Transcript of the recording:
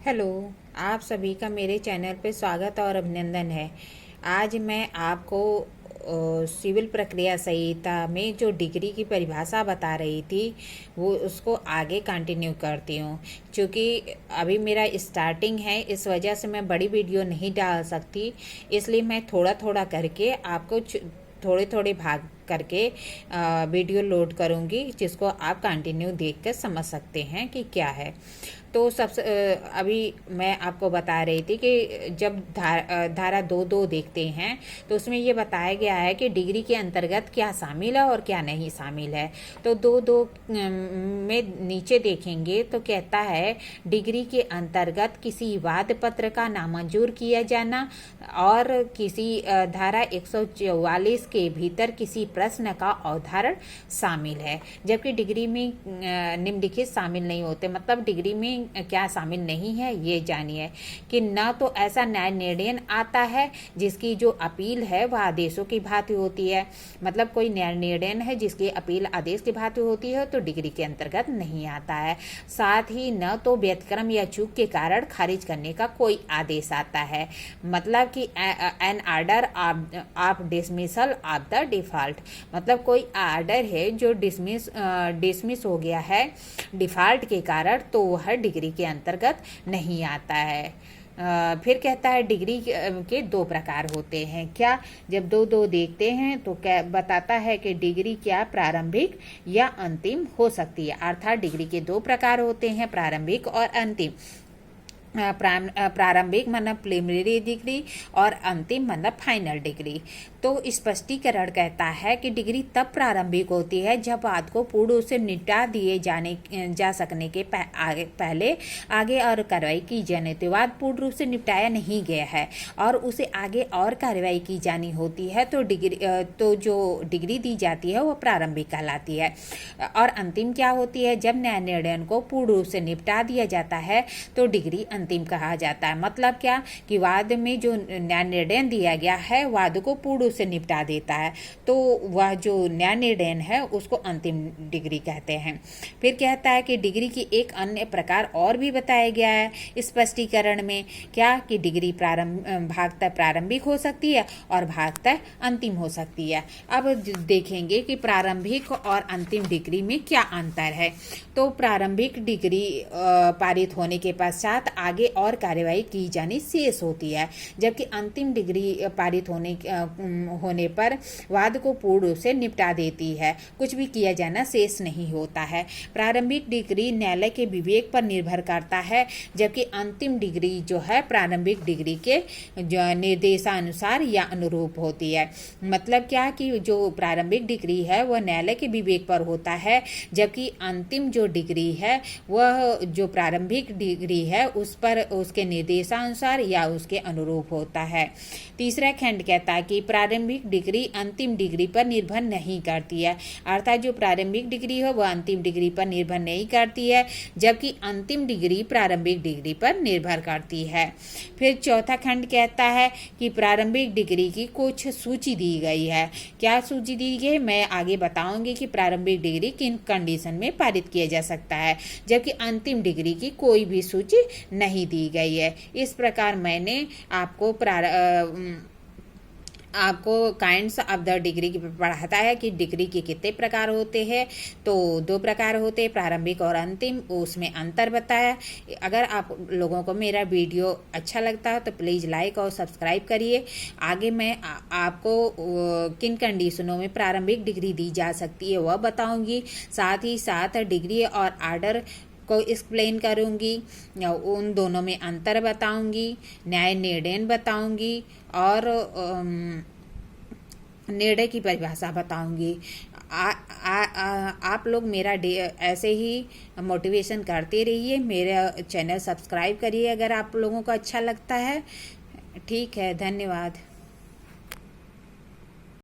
Hello. आप सभी का मेरे चैनल पे स्वागत और अभिनंदन है। आज मैं आपको सिविल प्रक्रिया संहिता में जो डिग्री की परिभाषा बता रही थी वो उसको आगे कंटिन्यू करती हूँ। क्योंकि अभी मेरा स्टार्टिंग है, इस वजह से मैं बड़ी वीडियो नहीं डाल सकती, इसलिए मैं थोड़ा थोड़ा करके आपको थोड़े थोड़े भाग करके वीडियो लोड करूँगी, जिसको आप कंटिन्यू देख कर समझ सकते हैं कि क्या है। तो सबसे अभी मैं आपको बता रही थी कि जब धारा 2(2) देखते हैं तो उसमें ये बताया गया है कि डिग्री के अंतर्गत क्या शामिल है और क्या नहीं शामिल है। तो 2(2) में नीचे देखेंगे तो कहता है डिग्री के अंतर्गत किसी वाद पत्र का नामंजूर किया जाना और किसी धारा 144 के भीतर किसी प्रश्न का अवधारण शामिल है। जबकि डिग्री में निम्नलिखित शामिल नहीं होते। मतलब डिग्री में क्या शामिल नहीं है ये जानिए कि न तो ऐसा न्याय निर्णय आता है जिसकी जो अपील है वह आदेशों की भांति होती है। मतलब कोई न्याय निर्णय है जिसकी अपील आदेश की भांति होती है तो डिग्री के अंतर्गत नहीं आता है। साथ ही न तो व्यतिक्रम या चूक के कारण खारिज करने का कोई आदेश आता है। मतलब कि an order of dismissal of the default, मतलब कोई आर्डर है जो डिसमिस हो गया है डिफॉल्ट के कारण, तो वह डिग्री के अंतर्गत नहीं आता है। फिर कहता है डिग्री के 2 प्रकार होते हैं। क्या? जब 2(2) देखते हैं तो क्या बताता है कि डिग्री क्या प्रारंभिक या अंतिम हो सकती है। अर्थात डिग्री के 2 प्रकार होते हैं, प्रारंभिक और अंतिम। प्रारंभिक मतलब प्रिलिमिनरी डिग्री और अंतिम मतलब फाइनल डिग्री। तो स्पष्टीकरण कहता है कि डिग्री तब प्रारंभिक होती है जब बात को पूर्ण रूप से निपटा दिए जा सकने के पहले आगे और कार्रवाई की जाने के बाद पूर्ण रूप से निपटाया नहीं गया है और उसे आगे और कार्रवाई की जानी होती है तो जो डिग्री दी जाती है वो प्रारंभिक कहलाती है। और अंतिम क्या होती है? जब न्याय निर्णय को पूर्ण रूप से निपटा दिया जाता है तो डिग्री अंतिम कहा जाता है। मतलब क्या कि वाद में जो न्याय निर्णय दिया गया है वाद को पूर्ण रूप से निपटा देता है, तो वह जो न्याय निर्णय है उसको अंतिम डिग्री कहते हैं। फिर कहता है कि डिग्री की एक अन्य प्रकार और भी बताया गया है स्पष्टीकरण में। क्या? कि डिग्री भागतः प्रारंभिक हो सकती है और भागतः अंतिम हो सकती है। अब देखेंगे कि प्रारंभिक और अंतिम डिग्री में क्या अंतर है। तो प्रारंभिक डिग्री पारित होने के पश्चात आगे और कार्यवाही की जानी शेष होती है, जबकि अंतिम डिग्री पारित होने पर वाद को पूर्ण रूप से निपटा देती है, कुछ भी किया जाना शेष नहीं होता है। प्रारंभिक डिग्री न्यायालय के विवेक पर निर्भर करता है, जबकि अंतिम डिग्री जो है प्रारंभिक डिग्री के निर्देशानुसार या अनुरूप होती है। मतलब क्या कि जो प्रारंभिक डिग्री है वह न्यायालय के विवेक पर होता है, जबकि अंतिम जो डिग्री है वह जो प्रारंभिक डिग्री है उस पर उसके निर्देशानुसार या उसके अनुरूप होता है। तीसरा खंड कहता है कि प्रारंभिक डिग्री अंतिम डिग्री पर निर्भर नहीं करती है। अर्थात जो प्रारंभिक डिग्री है वह अंतिम डिग्री पर निर्भर नहीं करती है, जबकि अंतिम डिग्री प्रारंभिक डिग्री पर निर्भर करती है। फिर चौथा खंड कहता है कि प्रारंभिक डिग्री की कुछ सूची दी गई है। क्या सूची दी गई? मैं आगे बताऊंगी कि प्रारंभिक डिग्री किन कंडीशन में पारित किया जा सकता है, जबकि अंतिम डिग्री की कोई भी सूची नहीं दी गई है। इस प्रकार मैंने आपको काइंड्स ऑफ द डिग्री की पढ़ाता है कि डिग्री के कितने प्रकार होते हैं। तो 2 प्रकार होते हैं, प्रारंभिक और अंतिम, उसमें अंतर बताया। अगर आप लोगों को मेरा वीडियो अच्छा लगता है तो प्लीज़ लाइक और सब्सक्राइब करिए। आगे मैं आपको किन कंडीशनों में प्रारंभिक डिग्री दी जा सकती है वह बताऊंगी। साथ ही साथ डिग्री और आर्डर को एक्सप्लेन करूंगी, उन दोनों में अंतर बताऊंगी, न्याय निर्णय बताऊंगी और निर्णय की परिभाषा बताऊंगी। आप लोग मेरा ऐसे ही मोटिवेशन करते रहिए। मेरा चैनल सब्सक्राइब करिए अगर आप लोगों को अच्छा लगता है। ठीक है, धन्यवाद।